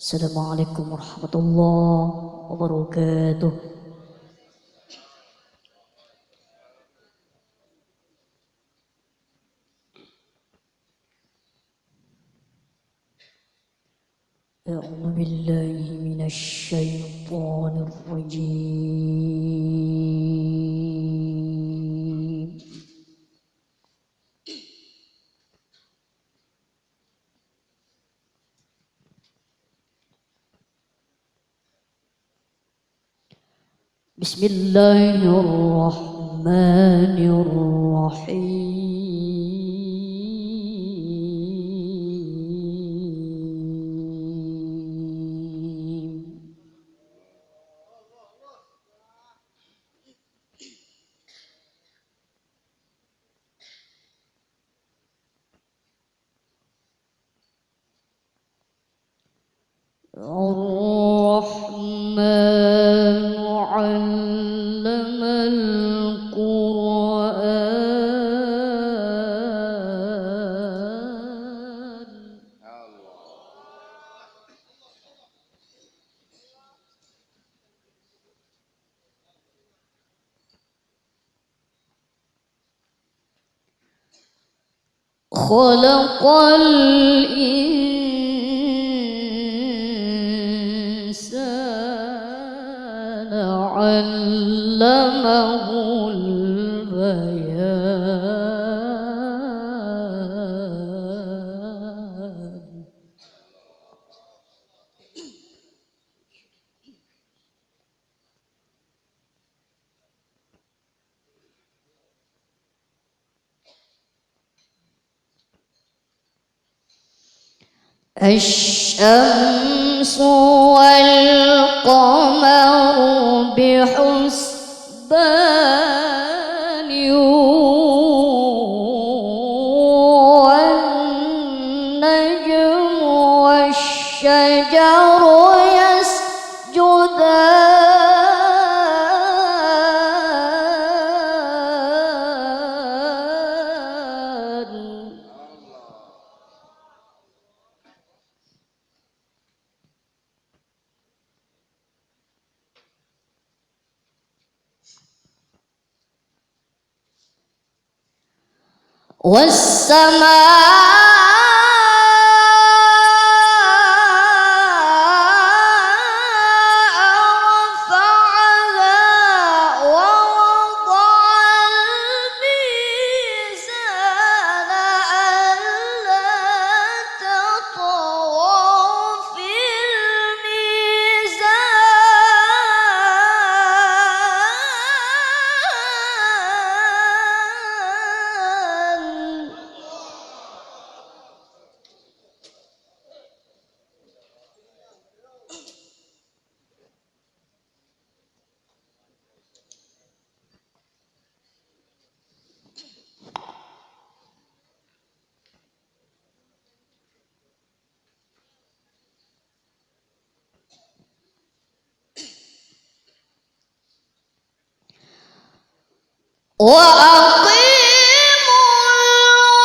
Assalamualaikum warahmatullahi wabarakatuh. A'udzu billahi minasy syaithanir rajim. Bismillahirrahmanirrahim. Ar-Rahman 'allamal Qur'an. Khalaqal insana 'allamahul bayan. Asy-syamsu wal qamaru bihusbani wan najmu wasy-syajaru yasjudan. Wa aqimul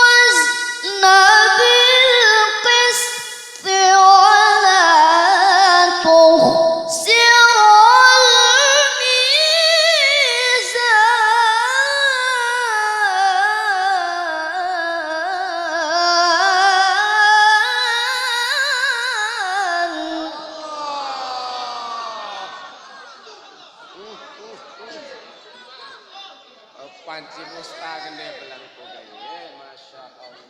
wazna bil qisti wa la tukhsirul mizan. Panci mustaqil dia bilang itu gaya, masya Allah.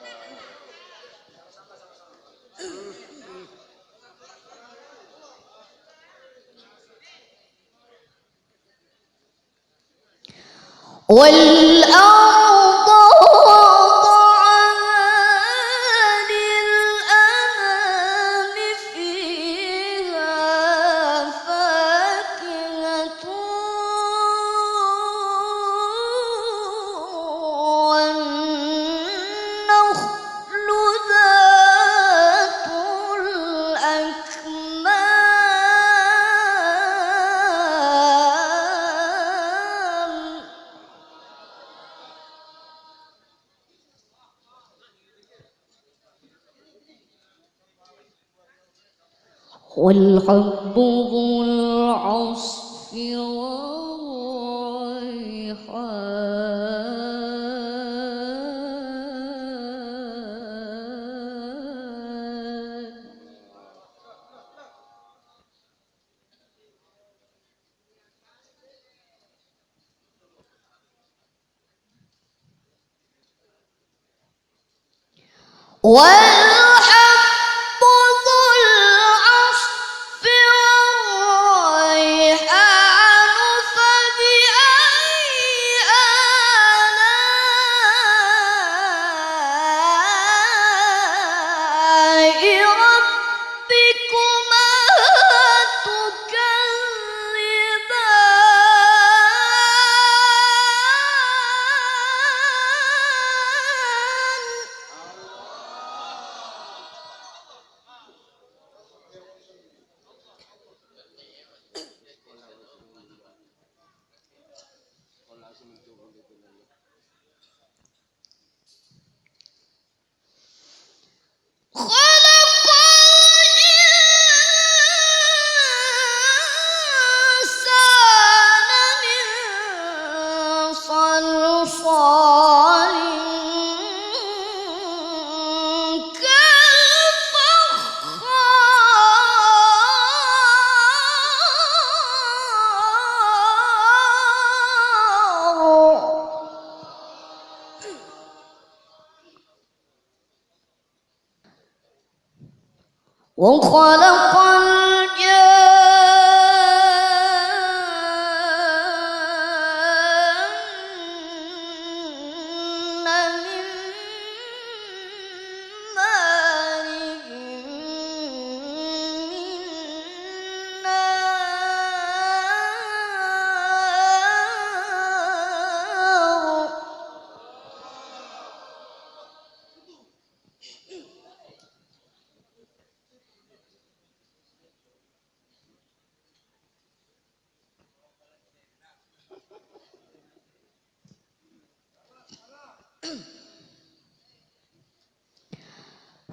Wal arda wada'aha lil anami fiha fakihatun wan nakhlu dhatul akmam. والحب ذو العصف والريحان والحب ذو العصف والريحان فبأي آلاء ربكما خلق الإنسان من صلصال كالفخار وخلق الجن من مارج من نار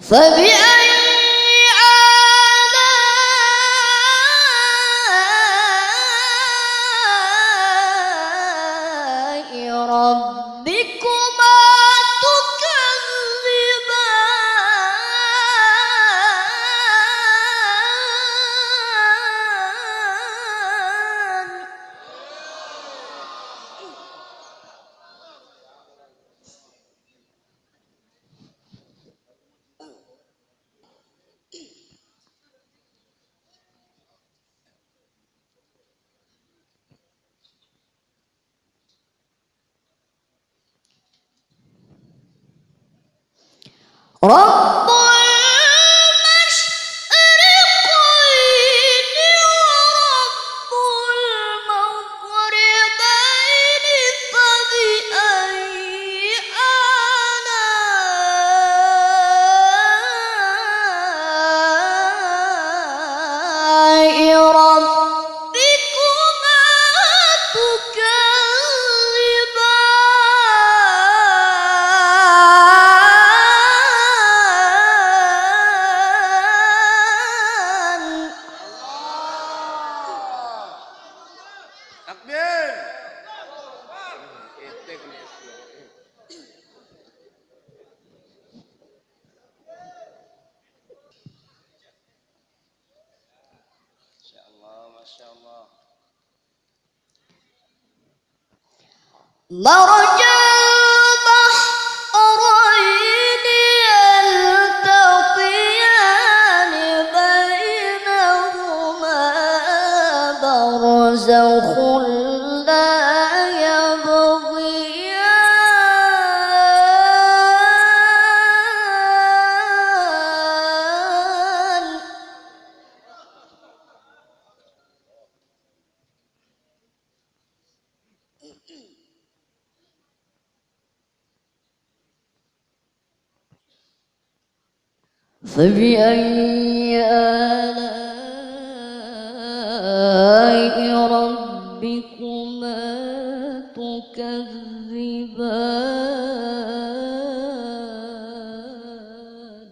فبأي آلاء ربكما تكذبان رب المشرقين ورب المغربين فبأي آلاء ربكما تكذبان Takbir. Ente kena Masya Allah, Masya Allah. مرج البحرين يلتقيان بينهما برزخ لا يبغيان فبأي آلاء ربكما تكذبان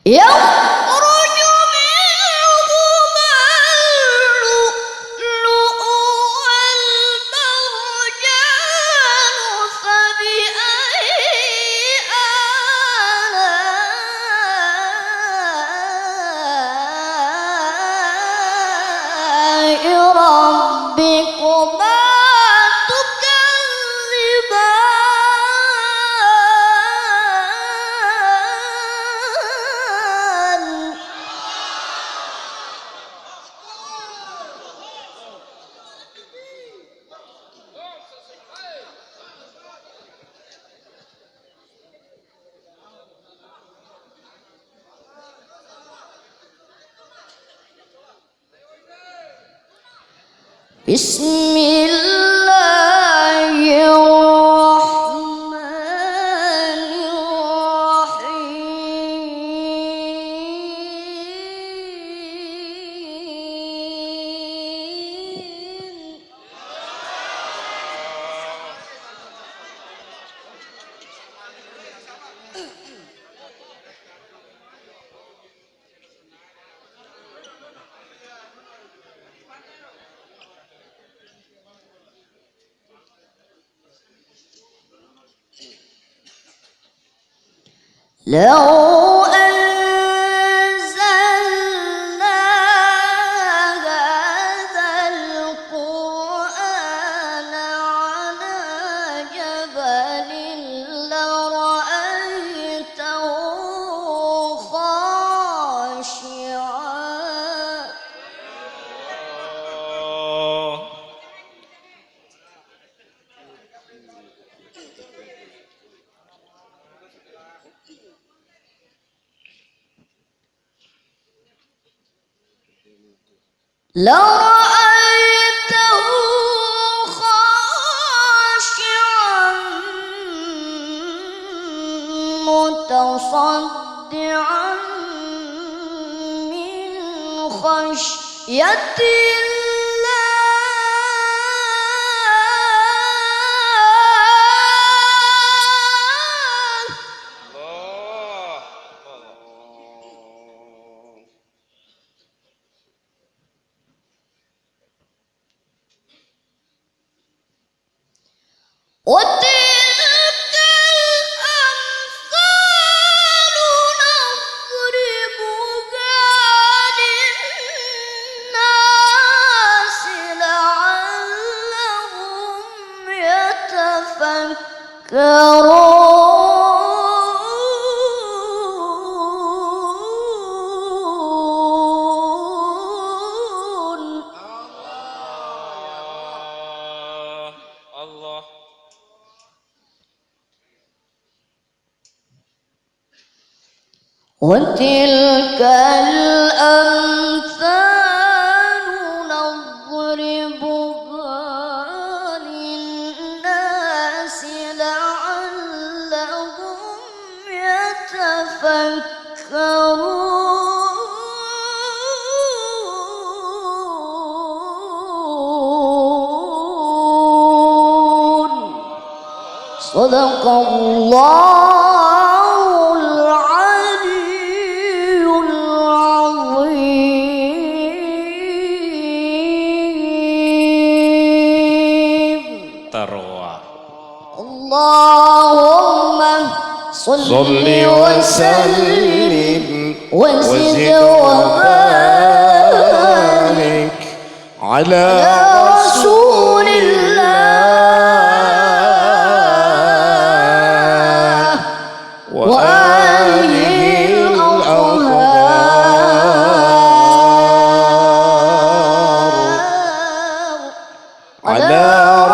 يخرج منهما اللؤلؤ والمرجان فبأي آلاء ربكما تكذبان بسم الله الرحمن الرحيم لو أنزلنا هذا القرآن على جبل لرأيته خاشعا لرأيته خاشعا متصدعا من خشية وتلك الأمثال نضربها للناس لعلهم يتفكرون الله. وتلك الأمثال نضربها للناس لعلهم يتفكرون صدق الله العلي العظيم تروى. اللهم صل وسلم وزد وبارك على رسول الله وآله الأطهار على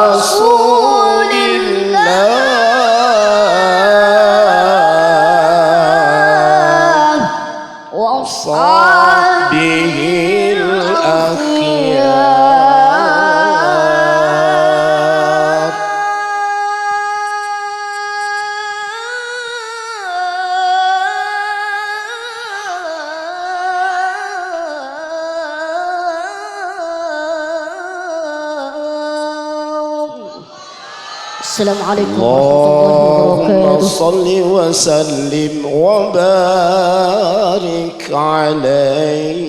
رسول الله وأصحابه الأخيار السلام عليكم ورحمة الله اللهم وبركاته. صل وسلم وبارك عليه